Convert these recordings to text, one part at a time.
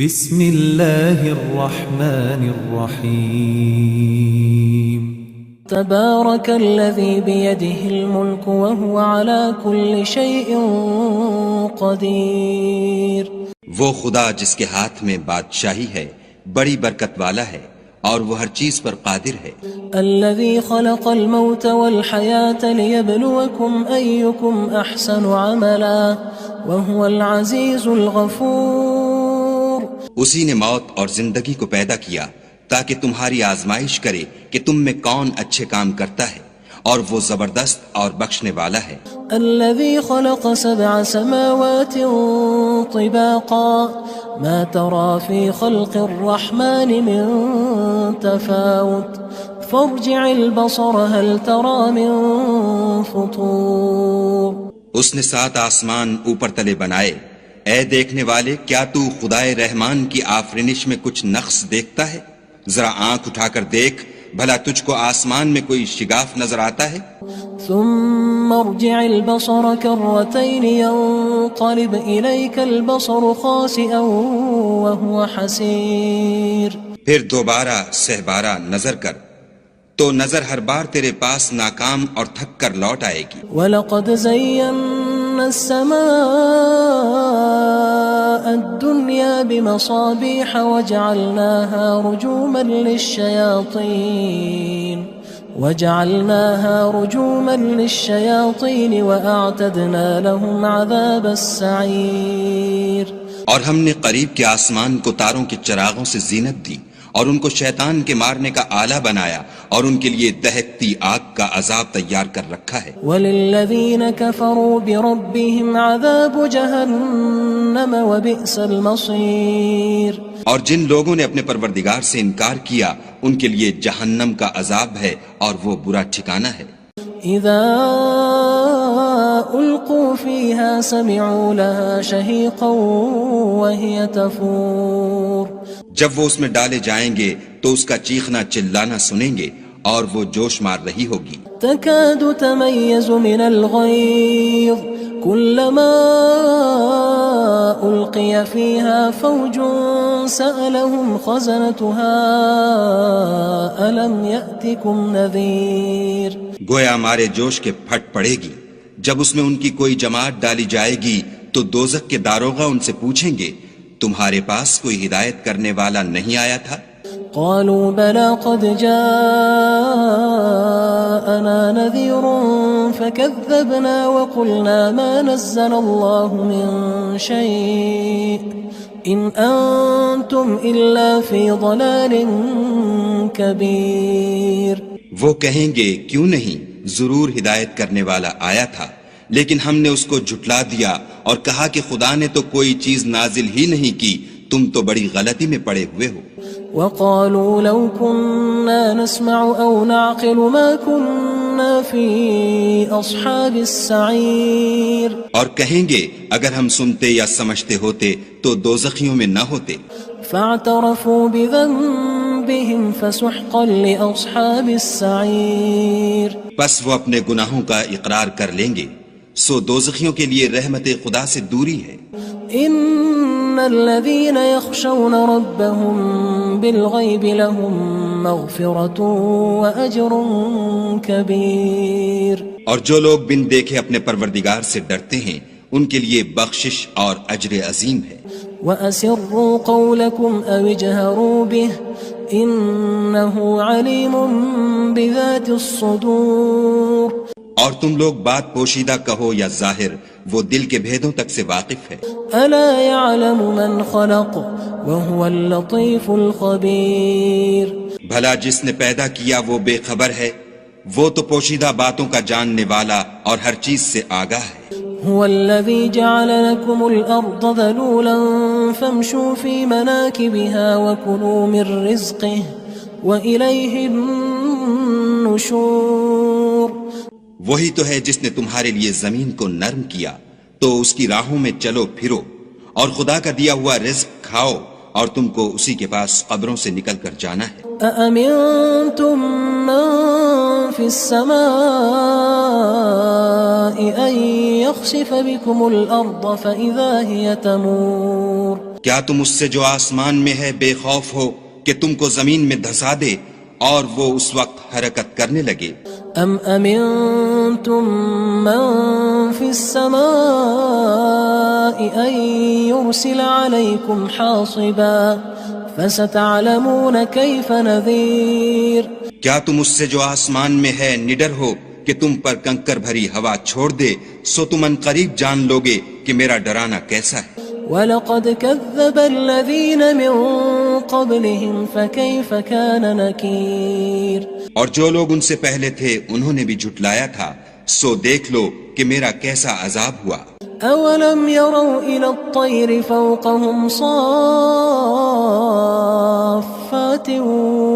بسم اللہ الرحمن الرحیم تبارک الذی بیدہ الملک وہو علی کل شیء قدیر۔ وہ خدا جس کے ہاتھ میں بادشاہی ہے بڑی برکت والا ہے اور وہ ہر چیز پر قادر ہے۔ الذی خلق الموت والحیاة لیبلوکم ایکم احسن عملا وہو العزیز الغفور۔ اسی نے موت اور زندگی کو پیدا کیا تاکہ تمہاری آزمائش کرے کہ تم میں کون اچھے کام کرتا ہے، اور وہ زبردست اور بخشنے والا ہے۔ الذي خلق 7 سماوات طباقا ما ترى في خلق الرحمن من تفاوت فارجع البصر هل ترى من فطور۔ اس نے 7 آسمان اوپر تلے بنائے، اے دیکھنے والے کیا تو خدائے رحمان کی آفرینش میں کچھ نقص دیکھتا ہے؟ ذرا آنکھ اٹھا کر دیکھ، بھلا تجھ کو آسمان میں کوئی شگاف نظر آتا ہے؟ ثم ارجع البصر كرتين ينقلب إليك البصر خاسئا وهو حسير۔ پھر دوبارہ سہبارہ نظر کر تو نظر ہر بار تیرے پاس ناکام اور تھک کر لوٹ آئے گی۔ وَلَقَدْ زَيَّنَّا السَّمَاءَ الدُّنْيَا بِمَصَابِيحَ وَجَعَلْنَاهَا رُجُومًا لِلشَّيَاطِينِ وَأَعْتَدْنَا لَهُمْ عَذَابَ السَّعِيرِ۔ اور ہم نے قریب کے آسمان کو تاروں کے چراغوں سے زینت دی اور ان کو شیطان کے مارنے کا آلہ بنایا، اور ان کے لیے دہکتی آگ کا عذاب تیار کر رکھا ہے۔ وَلِلَّذِينَ كَفَرُوا بِرَبِّهِمْ عَذَابُ جَهَنَّمَ وَبِئْسَ الْمَصِيرُ۔ اور جن لوگوں نے اپنے پروردگار سے انکار کیا ان کے لیے جہنم کا عذاب ہے اور وہ برا ٹھکانہ ہے۔ اذا القوا فيها سمعوا لها شهيقا وهي تفور۔ جب وہ اس میں ڈالے جائیں گے تو اس کا چیخنا چلانا سنیں گے اور وہ جوش مار رہی ہوگی۔ تكاد تميز من الغيظ كلما ألقي فيها فوج سألهم خزنتها ألم يأتكم نذير۔ گویا مارے جوش کے پھٹ پڑے گی جب اس میں ان کی کوئی جماعت ڈالی جائے گی تو دوزخ کے داروغہ ان سے پوچھیں گے تمہارے پاس کوئی ہدایت کرنے والا نہیں آیا تھا؟ قالوا بلى قد جاءنا نذير فكذبنا وقلنا ما نزل الله من شيء إن أنتم إلا في ضلال كبير۔ وہ کہیں گے کیوں نہیں، ضرور ہدایت کرنے والا آیا تھا، لیکن ہم نے اس کو جھٹلا دیا اور کہا کہ خدا نے تو کوئی چیز نازل ہی نہیں کی، تم تو بڑی غلطی میں پڑے ہوئے ہو۔ وقالوا لو كنا نسمع أو نعقل ما كنا في أصحاب السعير۔ اور کہیں گے اگر ہم سنتے یا سمجھتے ہوتے تو دوزخیوں میں نہ ہوتے۔ فاعترفوا بذنبهم فسحقا لأصحاب السعير۔ پس وہ اپنے گناہوں کا اقرار کر لیں گے، سو دوزخیوں کے لیے رحمت خدا سے دوری ہے۔ ان الذين يخشون ربهم بالغيب لهم مغفرة واجر كبير۔ اور جو لوگ بن دیکھے اپنے پروردگار سے ڈرتے ہیں ان کے لیے بخشش اور اجر عظیم ہے۔ واسروا قولكم او اجهروا به انه عليم بذات الصدور۔ اور تم لوگ بات پوشیدہ کہو یا ظاہر، وہ دل کے بھیدوں تک سے واقف ہے۔ الا يعلم من خلق وهو اللطيف الخبير۔ بھلا جس نے پیدا کیا وہ بے خبر ہے، وہ تو پوشیدہ باتوں کا جاننے والا اور ہر چیز سے آگاہ ہے۔ هو الذي جعل لكم الأرض ذلولا فامشوا في مناكبها وكلوا من رزقه وإليه النشور۔ وہی تو ہے جس نے تمہارے لیے زمین کو نرم کیا تو اس کی راہوں میں چلو پھرو، اور خدا کا دیا ہوا رزق کھاؤ، اور تم کو اسی کے پاس قبروں سے نکل کر جانا ہے۔ أأمنتم من في السماء أن يخسف بكم الأرض فإذا هي تمور۔ کیا تم اس سے جو آسمان میں ہے بے خوف ہو کہ تم کو زمین میں دھسا دے اور وہ اس وقت حرکت کرنے لگے؟ ام امنتم من في السماء ان يرسل عليكم حاصبا فستعلمون كيف نذير کیا تم اس سے جو آسمان میں ہے نڈر ہو کہ تم پر کنکر بھری ہوا چھوڑ دے، سو تم ان قریب جان لوگے کہ میرا ڈرانا کیسا ہے۔ وَلَقَدْ كَذَّبَ الَّذِينَ مِن قَبْلِهِمْ فَكَيْفَ كَانَ نَكِيرٌ اور جو لوگ ان سے پہلے تھے انہوں نے بھی جھٹلایا تھا، سو دیکھ لو کہ میرا کیسا عذاب ہوا۔ أَوَلَمْ يَرَوْا إِلَى الطَّيْرِ فَوْقَهُمْ صَافَّاتٍ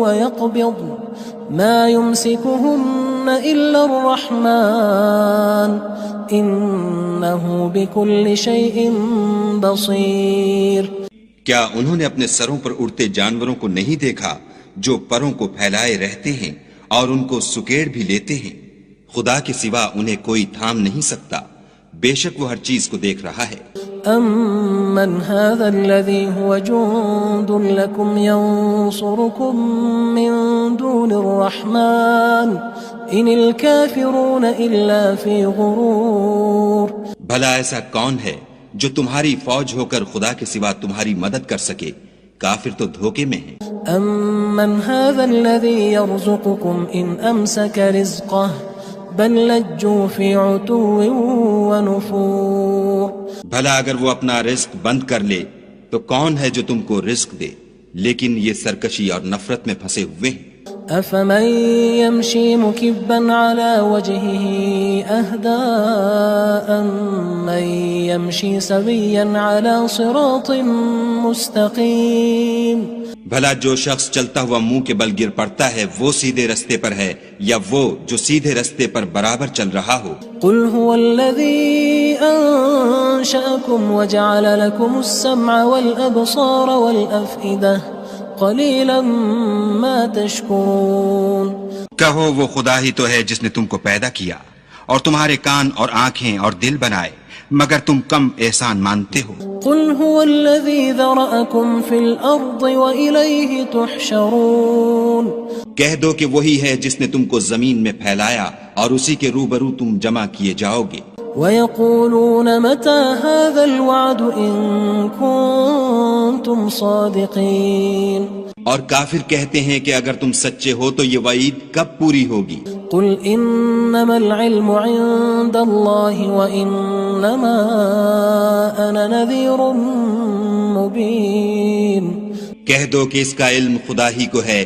وَيَقْبِضْنَ مَا يُمْسِكُهُنَّ إِلَّا الرَّحْمَنُ إِنَّهُ بِكُلِّ شَيْءٍ بَصِيرٌ کیا انہوں نے اپنے سروں پر اڑتے جانوروں کو نہیں دیکھا جو پروں کو پھیلائے رہتے ہیں اور ان کو سکیڑ بھی لیتے ہیں؟ خدا کے سوا انہیں کوئی تھام نہیں سکتا، بے شک وہ ہر چیز کو دیکھ رہا ہے۔ أَمَّنْ هَذَا الَّذِي هُوَ جُندٌ لَكُمْ يَنصُرُكُم مِّن دُونِ الرَّحْمَنِ إِنِ الْكَافِرُونَ إِلَّا فِي غُرُورٍ بھلا ایسا کون ہے جو تمہاری فوج ہو کر خدا کے سوا تمہاری مدد کر سکے؟ کافر تو دھوکے میں ہیں۔ أَمَّنْ هَذَا الَّذِي يَرْزُقُكُمْ إِنْ أَمْسَكَ رِزْقَهُ بَلْ لَجُّوا فِي عُتُوٍّ وَنُفُورٍ بھلا اگر وہ اپنا رزق بند کر لے تو کون ہے جو تم کو رزق دے؟ لیکن یہ سرکشی اور نفرت میں پھنسے ہوئے ہیں۔ أَفَمَن يَمْشِي مُكِبًّا عَلَى وَجْهِهِ أَهْدَىٰ أَمَّن يَمْشِي سَوِيًّا عَلَى صِرَاطٍ مُّسْتَقِيمٍ بھلا جو شخص چلتا ہوا منہ کے بل گر پڑتا ہے وہ سیدھے رستے پر ہے یا وہ جو سیدھے رستے پر برابر چل رہا ہو؟ قُلْ هُوَ الَّذِي أَنشَأَكُمْ وَجَعَلَ لَكُمُ السَّمْعَ وَالْأَبْصَارَ وَالْأَفْئِدَةَ قَلِيلًا مَا تَشْكُرُونَ کہو وہ خدا ہی تو ہے جس نے تم کو پیدا کیا اور تمہارے کان اور آنکھیں اور دل بنائے، مگر تم کم احسان مانتے ہو۔ قُلْ هُوَ الَّذِي ذَرَأَكُمْ فِي الْأَرْضِ وَإِلَيْهِ تُحْشَرُونَ کہہ دو کہ وہی ہے جس نے تم کو زمین میں پھیلایا اور اسی کے روبرو تم جمع کیے جاؤ گے۔ وَيَقُولُونَ مَتَى هَذَا الْوَعْدُ إِن كُنتُمْ صَادِقِينَ اور کافر کہتے ہیں کہ اگر تم سچے ہو تو یہ وعید کب پوری ہوگی؟ قُلْ إِنَّمَا الْعِلْمُ عِندَ اللَّهِ وَإِنَّمَا أَنَا نَذِيرٌ مُّبِينٌ کہہ دو کہ اس کا علم خدا ہی کو ہے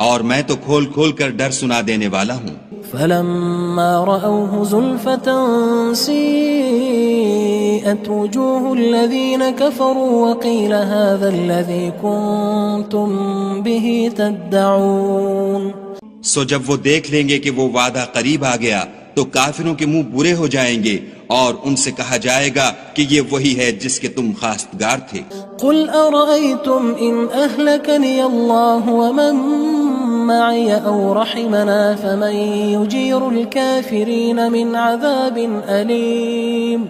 اور میں تو کھول کھول کر ڈر سنا دینے والا ہوں۔ فَلَمَّا رَأَوْهُ زُلْفَةً سِيئَتْ وُجُوهُ الَّذِينَ كَفَرُوا وَقِيلَ هَذَا الَّذِي كُنتُم بِهِ تَدَّعُونَ سو جب وہ دیکھ لیں گے کہ وہ وعدہ قریب آ گیا تو کافروں کے منہ برے ہو جائیں گے اور ان سے کہا جائے گا کہ یہ وہی ہے جس کے تم خواستگار تھے۔ قُلْ أَرَأَيْتُمْ إِنْ أَهْلَكَنِيَ اللَّهُ وَمَن مَّعِيَ أَوْ رَحِمَنَا فَمَن يُجِيرُ الْكَافِرِينَ مِنْ عَذَابٍ أَلِيمٍ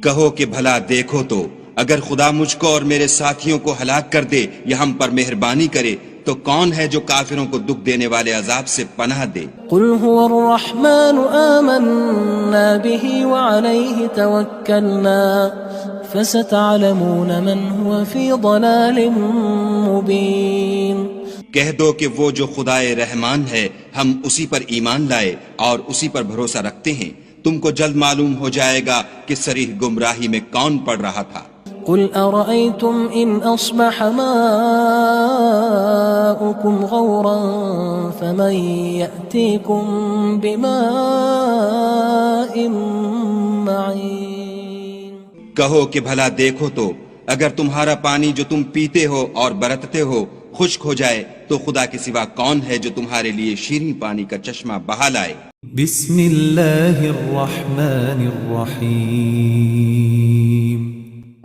کہو کہ بھلا دیکھو تو اگر خدا مجھ کو اور میرے ساتھیوں کو ہلاک کر دے یا ہم پر مہربانی کرے تو کون ہے جو کافروں کو دکھ دینے والے عذاب سے پناہ دے؟ قُلْ هُوَ الرَّحْمَنُ آمَنَّا بِهِ وَعَلَيْهِ تَوَكَّلْنَا فَسَتَعْلَمُونَ مَنْ هُوَ فِي ضَلَالٍ مُّبِينٍ کہہ دو کہ وہ جو خدائے رحمان ہے ہم اسی پر ایمان لائے اور اسی پر بھروسہ رکھتے ہیں، تم کو جلد معلوم ہو جائے گا کہ صریح گمراہی میں کون پڑ رہا تھا۔ قُلْ أَرَأَيْتُمْ إِنْ أَصْبَحَ مَاؤُكُمْ غَوْرًا فَمَن يَأْتِيكُم بِمَاءٍ مَّعِينٍ کہو کہ بھلا دیکھو تو اگر تمہارا پانی جو تم پیتے ہو اور برتتے ہو خشک ہو جائے تو خدا کے سوا کون ہے جو تمہارے لیے شیریں پانی کا چشمہ بہا لائے؟ بسم اللہ الرحمن الرحیم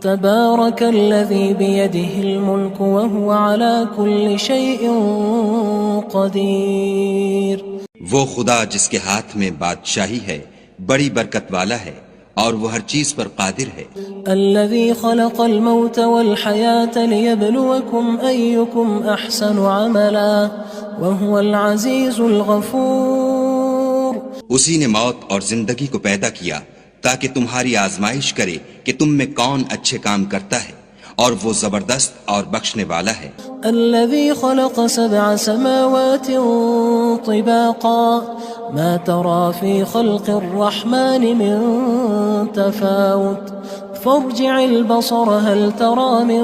تبارك الذي بيده الملك وهو على كل شيء قدير وہ خدا جس کے ہاتھ میں بادشاہی ہے بڑی برکت والا ہے اور وہ ہر چیز پر قادر ہے۔ الذي خلق الموت والحياة ليبلوكم أيكم أحسن عملا وهو العزيز الغفور۔ اسی نے موت اور زندگی کو پیدا کیا تاکہ تمہاری آزمائش کرے کہ تم میں کون اچھے کام کرتا ہے، اور وہ زبردست اور بخشنے والا ہے۔ الذي خلق 7 سماوات طباقا ما ترى في خلق الرحمن من تفاوت فارجع البصر هل ترى من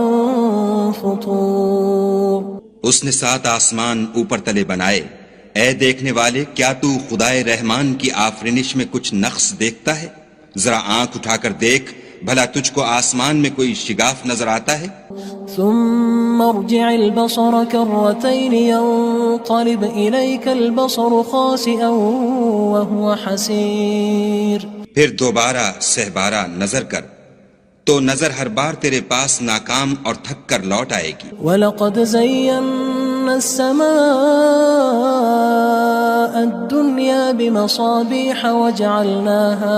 فطور۔ اس نے 7 آسمان اوپر تلے بنائے، اے دیکھنے والے کیا تو خدائے رحمان کی آفرینش میں کچھ نقص دیکھتا ہے؟ ذرا آنکھ اٹھا کر دیکھ، بھلا تجھ کو آسمان میں کوئی شگاف نظر آتا ہے؟ ثم ارجع البصر كرتين ينقلب إليك البصر خاسئا وهو حسير۔ پھر دوبارہ سہبارہ نظر کر تو نظر ہر بار تیرے پاس ناکام اور تھک کر لوٹ آئے گی۔ وَلَقَدْ زَيَّنَّا السَّمَاءَ الدُّنْيَا بِمَصَابِيحَ وَجَعَلْنَاهَا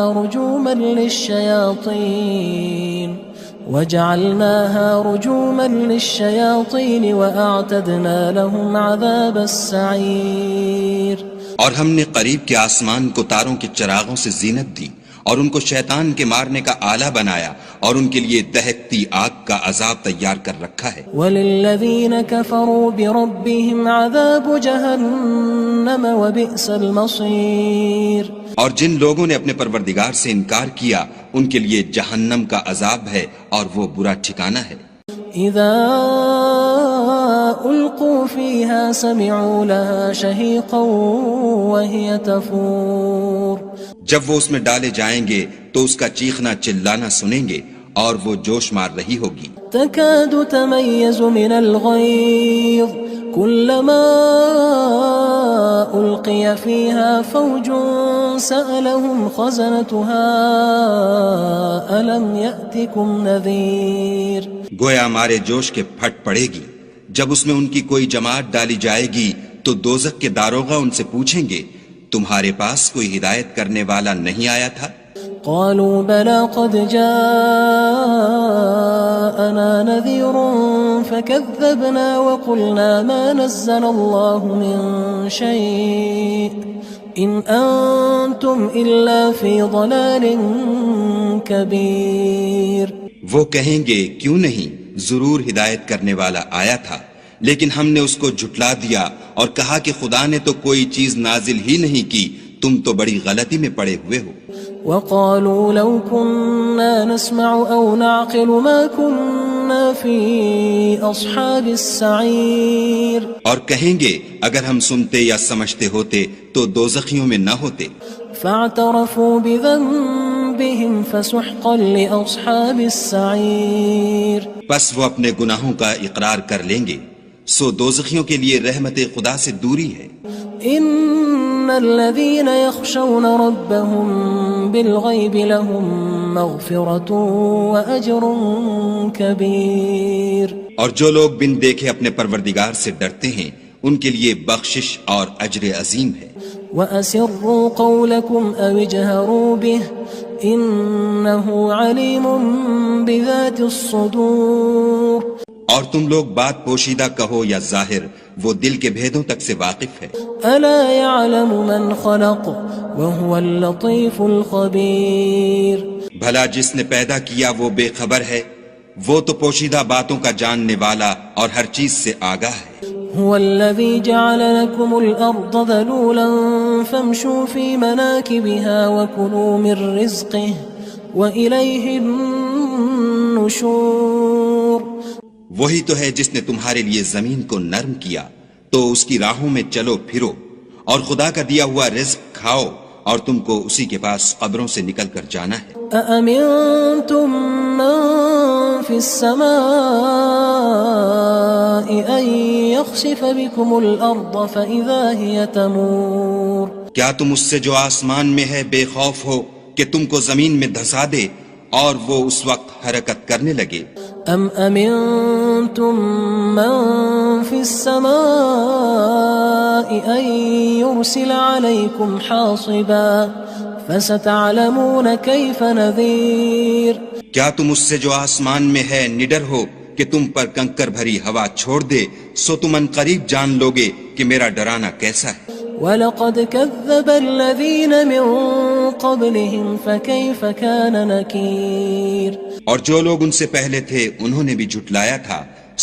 لِلشَّيَاطِينِ وَأَعْتَدْنَا لَهُمْ عَذَابَ السَّعِيرِ۔ اور ہم نے قریب کے آسمان کو تاروں کے چراغوں سے زینت دی، اور ان کو شیطان کے مارنے کا آلہ بنایا، اور ان کے لیے دہکتی آگ کا عذاب تیار کر رکھا ہے۔ وَلِلَّذِينَ كَفَرُوا بِرَبِّهِمْ عَذَابُ جَهَنَّمَ وَبِئْسَ الْمَصِيرُ۔ اور جن لوگوں نے اپنے پروردگار سے انکار کیا ان کے لیے جہنم کا عذاب ہے، اور وہ برا ٹھکانہ ہے۔ اذا القوا فيها سمعوا لها شهيقا وهي تفور۔ جب وہ اس میں ڈالے جائیں گے تو اس کا چیخنا چلانا سنیں گے، اور وہ جوش مار رہی ہوگی۔ تكاد تميز من الغيظ كلما ألقي فيها فوج سألهم خزنتها ألم يأتكم نذير۔ گویا مارے جوش کے پھٹ پڑے گی۔ جب اس میں ان کی کوئی جماعت ڈالی جائے گی تو دوزخ کے داروغہ ان سے پوچھیں گے تمہارے پاس کوئی ہدایت کرنے والا نہیں آیا تھا؟ قالوا بلى قد جاءنا نذير فكذبنا وقلنا ما نزل الله من شيء إن أنتم إلا في ضلال كبير۔ وہ کہیں گے کیوں نہیں، ضرور ہدایت کرنے والا آیا تھا، لیکن ہم نے اس کو جھٹلا دیا اور کہا کہ خدا نے تو کوئی چیز نازل ہی نہیں کی، تم تو بڑی غلطی میں پڑے ہوئے ہو۔ وقالوا لو كنا نسمع أو نعقل ما كنا في أصحاب السعير۔ اور کہیں گے اگر ہم سنتے یا سمجھتے ہوتے تو دوزخیوں میں نہ ہوتے۔ فاعترفوا بذنبهم فسحقا لأصحاب السعير۔ پس وہ اپنے گناہوں کا اقرار کر لیں گے، سو دوزخیوں کے لیے رحمت خدا سے دوری ہے۔ ان الذين يخشون ربهم بالغيب لهم مغفرة واجر كبير۔ اور جو لوگ بن دیکھے اپنے پروردگار سے ڈرتے ہیں ان کے لیے بخشش اور اجر عظیم ہے۔ وَأَسِرُّوا قَوْلَكُمْ أَوِ اجْهَرُوا بِهِ إِنَّهُ عَلِيمٌ بِذَاتِ الصُّدُورِ۔ اور تم لوگ بات پوشیدہ کہو یا ظاہر، وہ دل کے بھیدوں تک سے واقف ہے۔ أَلَا يَعْلَمُ مَنْ خَلَقَ وَهُوَ اللَّطِيفُ الْخَبِيرُ۔ بھلا جس نے پیدا کیا وہ بے خبر ہے، وہ تو پوشیدہ باتوں کا جاننے والا اور ہر چیز سے آگاہ ہے۔ هو الذي جعل لكم الأرض ذلولا فامشوا في مناكبها وكلوا من رزقه وإليه النشور۔ وہی تو ہے جس نے تمہارے لیے زمین کو نرم کیا تو اس کی راہوں میں چلو پھرو، اور خدا کا دیا ہوا رزق کھاؤ، اور تم کو اسی کے پاس قبروں سے نکل کر جانا ہے۔ أأمنتم من في السماء أن يخسف بكم الأرض فإذا هي تمور۔ کیا تم اس سے جو آسمان میں ہے بے خوف ہو کہ تم کو زمین میں دھسا دے اور وہ اس وقت حرکت کرنے لگے؟ أم أمنتم من في السماء أن يرسل عليكم حاصبا فستعلمون كيف نذير کیا تم اس سے جو آسمان میں ہے نڈر ہو کہ تم پر کنکر بھری ہوا چھوڑ دے، سو تم ان قریب جان لوگے کہ میرا ڈرانا کیسا ہے۔ وَلَقَدْ كَذَّبَ الَّذِينَ مِن قَبْلِهِمْ فَكَيْفَ كَانَ نَكِيرٌ اور جو لوگ ان سے پہلے تھے انہوں نے بھی جھٹلایا تھا،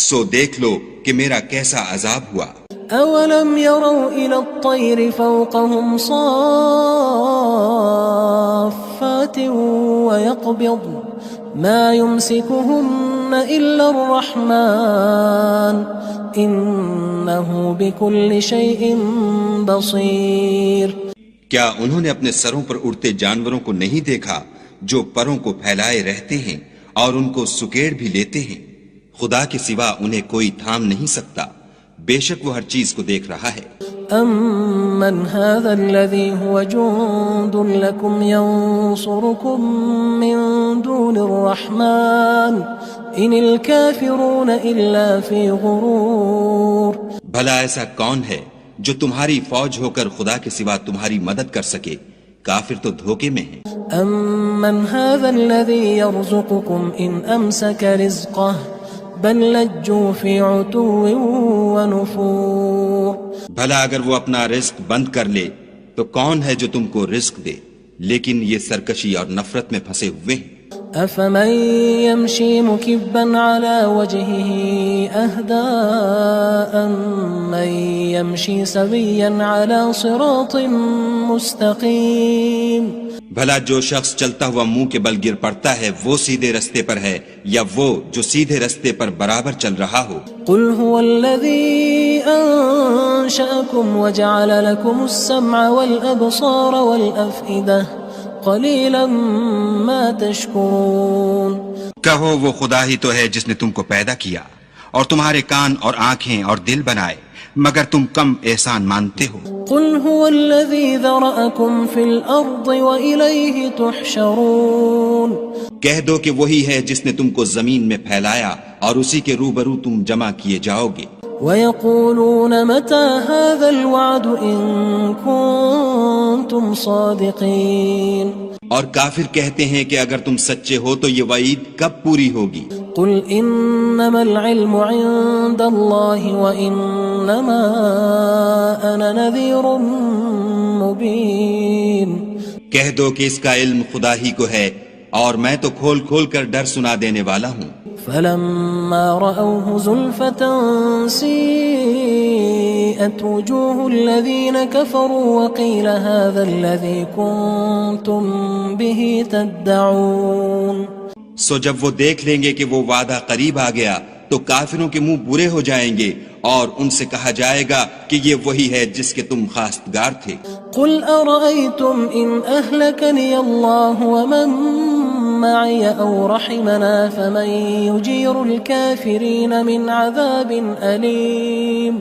سو دیکھ لو کہ میرا کیسا عذاب ہوا۔ أَوَلَمْ يَرَوْا إِلَى الطَّيْرِ فَوْقَهُمْ صَافَّاتٍ وَيَقْبِضْنَ مَا يُمْسِكُهُنَّ إِلَّا الرَّحْمَنُ إِنَّهُ بِكُلِّ شَيْءٍ بَصِيرٌ کیا انہوں نے اپنے سروں پر اڑتے جانوروں کو نہیں دیکھا جو پروں کو پھیلائے رہتے ہیں اور ان کو سکیڑ بھی لیتے ہیں؟ خدا کے سوا انہیں کوئی تھام نہیں سکتا، بے شک وہ ہر چیز کو دیکھ رہا ہے۔ أَمَّنْ هَذَا الَّذِي هُوَ جُندٌ لَكُمْ يَنصُرُكُم مِّن دُونِ الرَّحْمَنِ إِنِ الْكَافِرُونَ إِلَّا فِي غُرُورٍ بھلا ایسا کون ہے جو تمہاری فوج ہو کر خدا کے سوا تمہاری مدد کر سکے؟ کافر تو دھوکے میں ہیں۔ أَمَّنْ هَذَا الَّذِي يَرْزُقُكُمْ إِنْ أَمْسَكَ رِزْقَهُ بَل لَجُّوا فِي عُتُوٍّ وَنُفُورٍ بھلا اگر وہ اپنا رزق بند کر لے تو کون ہے جو تم کو رزق دے؟ لیکن یہ سرکشی اور نفرت میں پھنسے ہوئے ہیں۔ أَفَمَن يَمْشِي مُكِبًّا عَلَى وَجْهِهِ أَهْدَىٰ أَمَّن يَمْشِي سَوِيًّا عَلَى صِرَاطٍ مُّسْتَقِيمٍ بھلا جو شخص چلتا ہوا منہ کے بل گر پڑتا ہے وہ سیدھے رستے پر ہے یا وہ جو سیدھے رستے پر برابر چل رہا ہو؟ قُلْ هُوَ الَّذِي أَنشَأَكُمْ وَجَعَلَ لَكُمُ السَّمْعَ وَالْأَبْصَارَ وَالْأَفْئِدَةَ قَلِيلًا مَا تَشْكُرُونَ کہو وہ خدا ہی تو ہے جس نے تم کو پیدا کیا اور تمہارے کان اور آنکھیں اور دل بنائے، مگر تم کم احسان مانتے ہو۔ قُلْ هُوَ الَّذِي ذَرَأَكُمْ فِي الْأَرْضِ وَإِلَيْهِ تُحْشَرُونَ کہہ دو کہ وہی ہے جس نے تم کو زمین میں پھیلایا اور اسی کے روبرو تم جمع کیے جاؤ گے۔ وَيَقُولُونَ مَتَى هَذَا الْوَعْدُ إِن كُنتُمْ صَادِقِينَ اور کافر کہتے ہیں کہ اگر تم سچے ہو تو یہ وعید کب پوری ہوگی؟ قُلْ إِنَّمَا الْعِلْمُ عِندَ اللَّهِ وَإِنَّمَا أَنَا نَذِيرٌ مُّبِينٌ کہہ دو کہ اس کا علم خدا ہی کو ہے اور میں تو کھول کھول کر ڈر سنا دینے والا ہوں۔ فَلَمَّا رَأَوْهُ زُلْفَةً سِيئَتْ وُجُوهُ الَّذِينَ كَفَرُوا وَقِيلَ هَذَا الَّذِي كُنتُم بِهِ تَدَّعُونَ سو جب وہ دیکھ لیں گے کہ وہ وعدہ قریب آ گیا تو کافروں کے منہ برے ہو جائیں گے اور ان سے کہا جائے گا کہ یہ وہی ہے جس کے تم خواستگار تھے۔ قُلْ أَرَأَيْتُمْ إِنْ أَهْلَكَنِيَ اللَّهُ وَمَن مَّعِيَ أَوْ رَحِمَنَا فَمَن يُجِيرُ الْكَافِرِينَ مِنْ عَذَابٍ أَلِيمٍ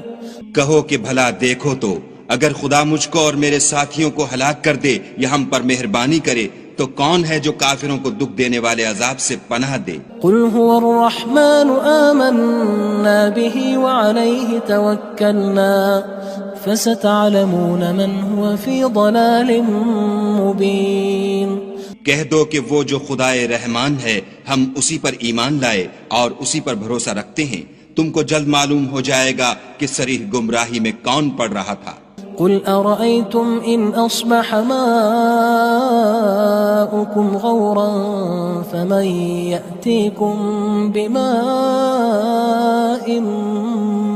کہو کہ بھلا دیکھو تو اگر خدا مجھ کو اور میرے ساتھیوں کو ہلاک کر دے یا ہم پر مہربانی کرے تو کون ہے جو کافروں کو دکھ دینے والے عذاب سے پناہ دے؟ قُلْ هُوَ الرَّحْمَنُ آمَنَّا بِهِ وَعَلَيْهِ تَوَكَّلْنَا فَسَتَعْلَمُونَ مَنْ هُوَ فِي ضَلَالٍ مُّبِينٍ کہہ دو کہ وہ جو خدائے رحمان ہے ہم اسی پر ایمان لائے اور اسی پر بھروسہ رکھتے ہیں، تم کو جلد معلوم ہو جائے گا کہ صریح گمراہی میں کون پڑ رہا تھا۔ قُلْ أَرَأَيْتُمْ إِنْ أَصْبَحَ مَاؤُكُمْ غَوْرًا فَمَن يَأْتِيكُم بِمَاءٍ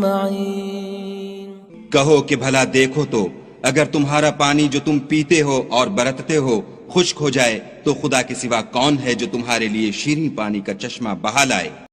مَّعِينٍ کہو کہ بھلا دیکھو تو اگر تمہارا پانی جو تم پیتے ہو اور برتتے ہو خشک ہو جائے تو خدا کے سوا کون ہے جو تمہارے لیے شیریں پانی کا چشمہ بہا لائے؟